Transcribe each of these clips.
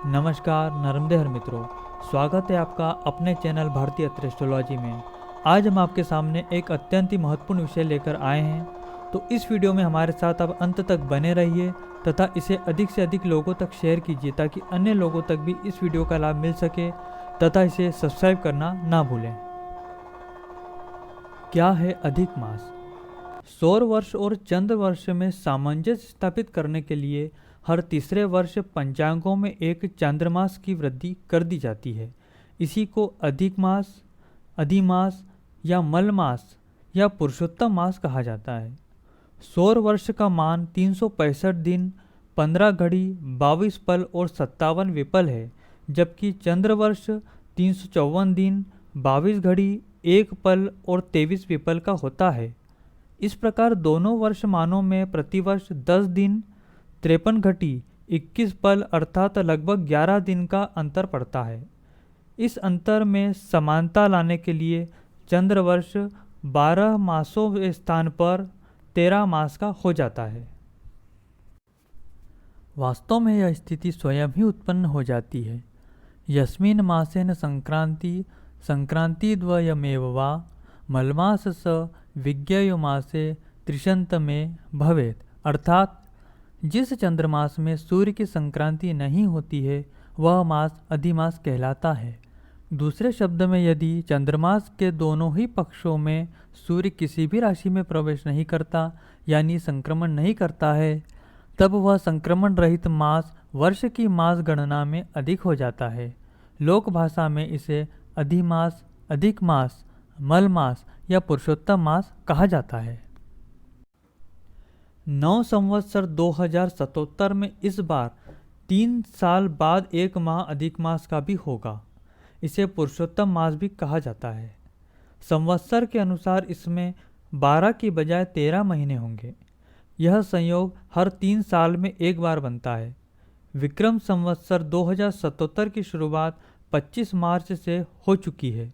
नमस्कार नर्मदेहर मित्रों, स्वागत है आपका अपने चैनल भारतीय एस्ट्रोलॉजी में। आज हम आपके सामने एक अत्यंत ही महत्वपूर्ण विषय लेकर आए हैं, तो इस वीडियो में हमारे साथ आप अंत तक बने रहिए तथा इसे अधिक से अधिक लोगों तक शेयर कीजिए ताकि अन्य लोगों तक भी इस वीडियो का लाभ मिल सके तथा इसे सब्सक्राइब करना ना भूलें। क्या है अधिक मास? सौर वर्ष और चंद्र वर्ष में सामंजस्य स्थापित करने के लिए हर तीसरे वर्ष पंचांगों में एक चांद्रमास की वृद्धि कर दी जाती है। इसी को अधिक मास, अधिमास या मलमास या पुरुषोत्तम मास कहा जाता है। सौर वर्ष का मान 365 दिन, 15 घड़ी, 22 पल और 57 विपल है, जबकि चंद्र वर्ष 354 दिन, 22 घड़ी, 1 पल और 23 विपल का होता है। इस प्रकार दोनों वर्षमानों में प्रतिवर्ष 10 दिन, 53 घटी, 21 पल अर्थात लगभग 11 दिन का अंतर पड़ता है। इस अंतर में समानता लाने के लिए चंद्र वर्ष 12 मासों के स्थान पर 13 मास का हो जाता है। वास्तव में यह स्थिति स्वयं ही उत्पन्न हो जाती है। यस्मिन् मासेन संक्रांति संक्रांतिद्वयमेव वा मलमास स विज्ञेयो मासे त्रिशंत में भवेत्, अर्थात जिस चंद्रमास में सूर्य की संक्रांति नहीं होती है वह मास अधिमास कहलाता है। दूसरे शब्द में यदि चंद्रमास के दोनों ही पक्षों में सूर्य किसी भी राशि में प्रवेश नहीं करता यानी संक्रमण नहीं करता है, तब वह संक्रमण रहित मास वर्ष की मास गणना में अधिक हो जाता है। लोक भाषा में इसे अधिमास, अधिक मास, मलमास या पुरुषोत्तम मास कहा जाता है। 9 संवत्सर 2077 में इस बार 3 साल बाद एक माह अधिक मास का भी होगा। इसे पुरुषोत्तम मास भी कहा जाता है। संवत्सर के अनुसार इसमें 12 की बजाय 13 महीने होंगे। यह संयोग हर 3 साल में एक बार बनता है। विक्रम संवत्सर 2077 की शुरुआत 25 मार्च से हो चुकी है।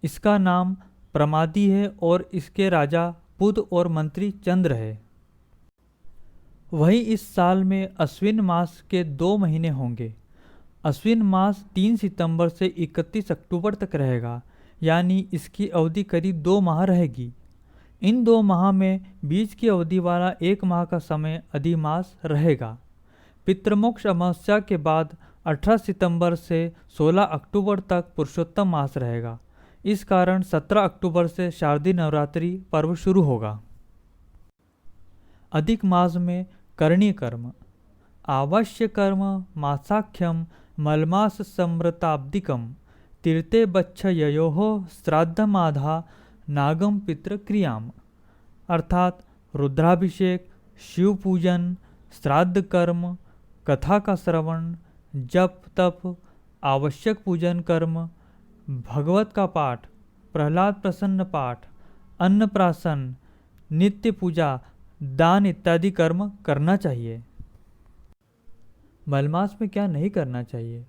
इसका नाम प्रमादी है और इसके राजा बुध और मंत्री चंद्र है। वहीं इस साल में अश्विन मास के 2 महीने होंगे। अश्विन मास 3 सितंबर से 31 अक्टूबर तक रहेगा, यानी इसकी अवधि करीब 2 माह रहेगी। इन 2 माह में बीच की अवधि वाला 1 माह का समय अधिमास रहेगा। पितृमोक्ष अमावस्या के बाद 18 सितंबर से 16 अक्टूबर तक पुरुषोत्तम मास रहेगा। इस कारण 17 अक्टूबर से शारदीय नवरात्रि पर्व शुरू होगा। अधिक मास में करणीय कर्म, आवश्य कर्म मासाख्यम मलमास समृताब्दिकम तीर्थे बच्छययोः श्राद्धमाधा नागम पितृ क्रियाम, अर्थात रुद्राभिषेक, शिव पूजन, श्राद्ध कर्म, कथा का श्रवण, जप तप, आवश्यक पूजन कर्म, भगवत का पाठ, प्रहलाद प्रसन्न पाठ, अन्नप्राशन, नित्य पूजा, दान इत्यादि कर्म करना चाहिए। मलमास में क्या नहीं करना चाहिए?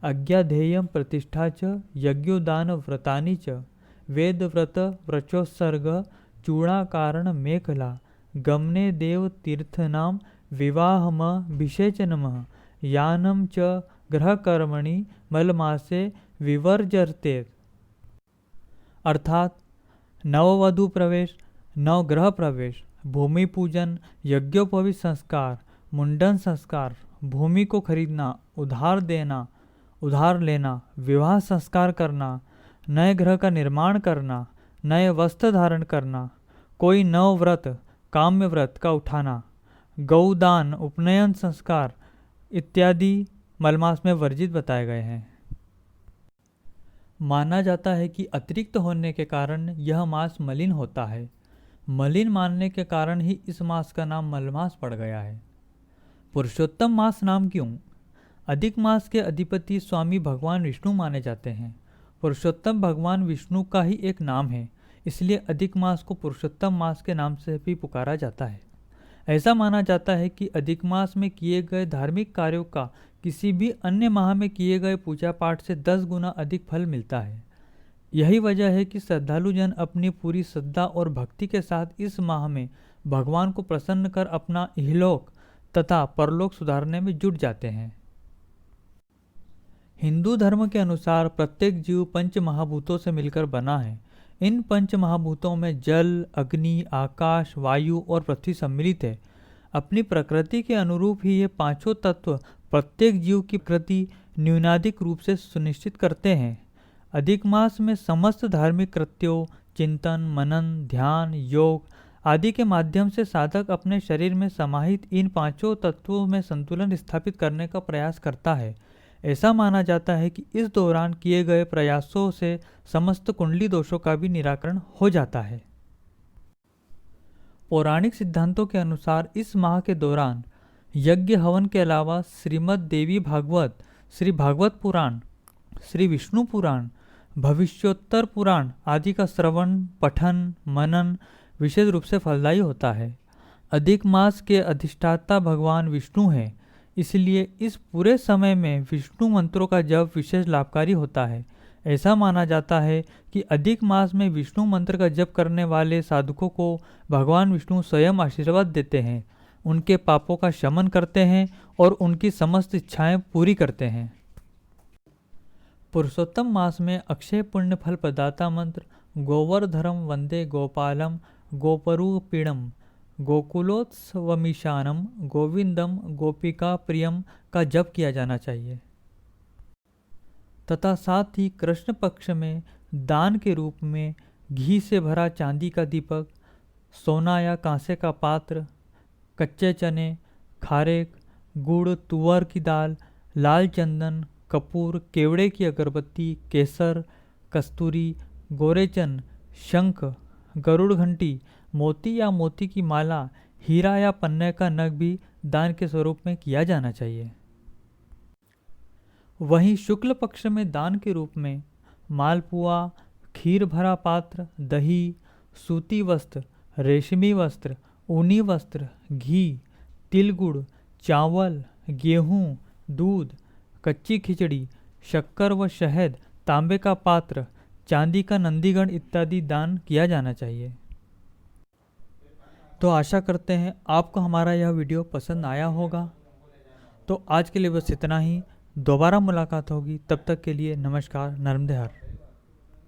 अज्ञाध्येयम प्रतिष्ठा च यज्ञोदान व्रतानि च वेद व्रत व्रचोत्सर्ग चूड़ाकारण मेखला गमने देव तीर्थनाम विवाहम विषेचनम यानम च ग्रहकर्मणि मलमासे विवर्जते, अर्थात नववधु प्रवेश, नवग्रह प्रवेश, भूमि पूजन, यज्ञोपवीत संस्कार, मुंडन संस्कार, भूमि को खरीदना, उधार देना, उधार लेना, विवाह संस्कार करना, नए ग्रह का निर्माण करना, नए वस्त्र धारण करना, कोई नव व्रत, काम्य व्रत का उठाना, गौदान, उपनयन संस्कार इत्यादि मलमास में वर्जित बताए गए हैं। माना जाता है कि अतिरिक्त होने के कारण यह मास मलिन होता है। मलिन मानने के कारण ही इस मास का नाम मलमास पड़ गया है। पुरुषोत्तम मास नाम क्यों? अधिक मास के अधिपति स्वामी भगवान विष्णु माने जाते हैं। पुरुषोत्तम भगवान विष्णु का ही एक नाम है, इसलिए अधिक मास को पुरुषोत्तम मास के नाम से भी पुकारा जाता है। ऐसा माना जाता है कि अधिक मास में किए गए धार्मिक कार्यों का किसी भी अन्य माह में किए गए पूजा पाठ से 10 गुना अधिक फल मिलता है। यही वजह है कि श्रद्धालु जन अपनी पूरी श्रद्धा और भक्ति के साथ इस माह में भगवान को प्रसन्न कर अपना इहलोक तथा परलोक सुधारने में जुट जाते हैं। हिंदू धर्म के अनुसार प्रत्येक जीव पंच महाभूतों से मिलकर बना है। इन पंच महाभूतों में जल, अग्नि, आकाश, वायु और पृथ्वी सम्मिलित है। अपनी प्रकृति के अनुरूप ही ये पांचों तत्व प्रत्येक जीव की प्रति न्यूनाधिक रूप से सुनिश्चित करते हैं। अधिक मास में समस्त धार्मिक कृत्यों, चिंतन, मनन, ध्यान, योग आदि के माध्यम से साधक अपने शरीर में समाहित इन पांचों तत्वों में संतुलन स्थापित करने का प्रयास करता है। ऐसा माना जाता है कि इस दौरान किए गए प्रयासों से समस्त कुंडली दोषों का भी निराकरण हो जाता है। पौराणिक सिद्धांतों के अनुसार इस माह के दौरान यज्ञ हवन के अलावा श्रीमद् देवी भागवत, श्री भागवत पुराण, श्री विष्णु पुराण, भविष्योत्तर पुराण आदि का श्रवण, पठन, मनन विशेष रूप से फलदायी होता है। अधिक मास के अधिष्ठाता भगवान विष्णु हैं, इसलिए इस पूरे समय में विष्णु मंत्रों का जप विशेष लाभकारी होता है। ऐसा माना जाता है कि अधिक मास में विष्णु मंत्र का जप करने वाले साधकों को भगवान विष्णु स्वयं आशीर्वाद देते हैं, उनके पापों का शमन करते हैं और उनकी समस्त इच्छाएं पूरी करते हैं। पुरुषोत्तम मास में अक्षय पुण्य फल प्रदाता मंत्र गोवर्धनम वंदे गोपालम गोपरूपीणम गोकुलोत्सवमीशानम गोविंदम गोपिका प्रियम का जप किया जाना चाहिए। तथा साथ ही कृष्ण पक्ष में दान के रूप में घी से भरा चांदी का दीपक, सोना या कांसे का पात्र, कच्चे चने, खारेक, गुड़, तुअर की दाल, लाल चंदन, कपूर, केवड़े की अगरबत्ती, केसर, कस्तूरी, गोरेचन, शंख, गरुड़ घंटी, मोती या मोती की माला, हीरा या पन्ने का नग भी दान के स्वरूप में किया जाना चाहिए। वहीं शुक्ल पक्ष में दान के रूप में मालपुआ, खीर भरा पात्र, दही, सूती वस्त्र, रेशमी वस्त्र, ऊनी वस्त्र, घी, तिलगुड़, चावल, गेहूं, दूध, कच्ची खिचड़ी, शक्कर व शहद, तांबे का पात्र, चांदी का नंदीगण इत्यादि दान किया जाना चाहिए। तो आशा करते हैं आपको हमारा यह वीडियो पसंद आया होगा। तो आज के लिए बस इतना ही। दोबारा मुलाकात होगी, तब तक के लिए नमस्कार। नर्मदे हर।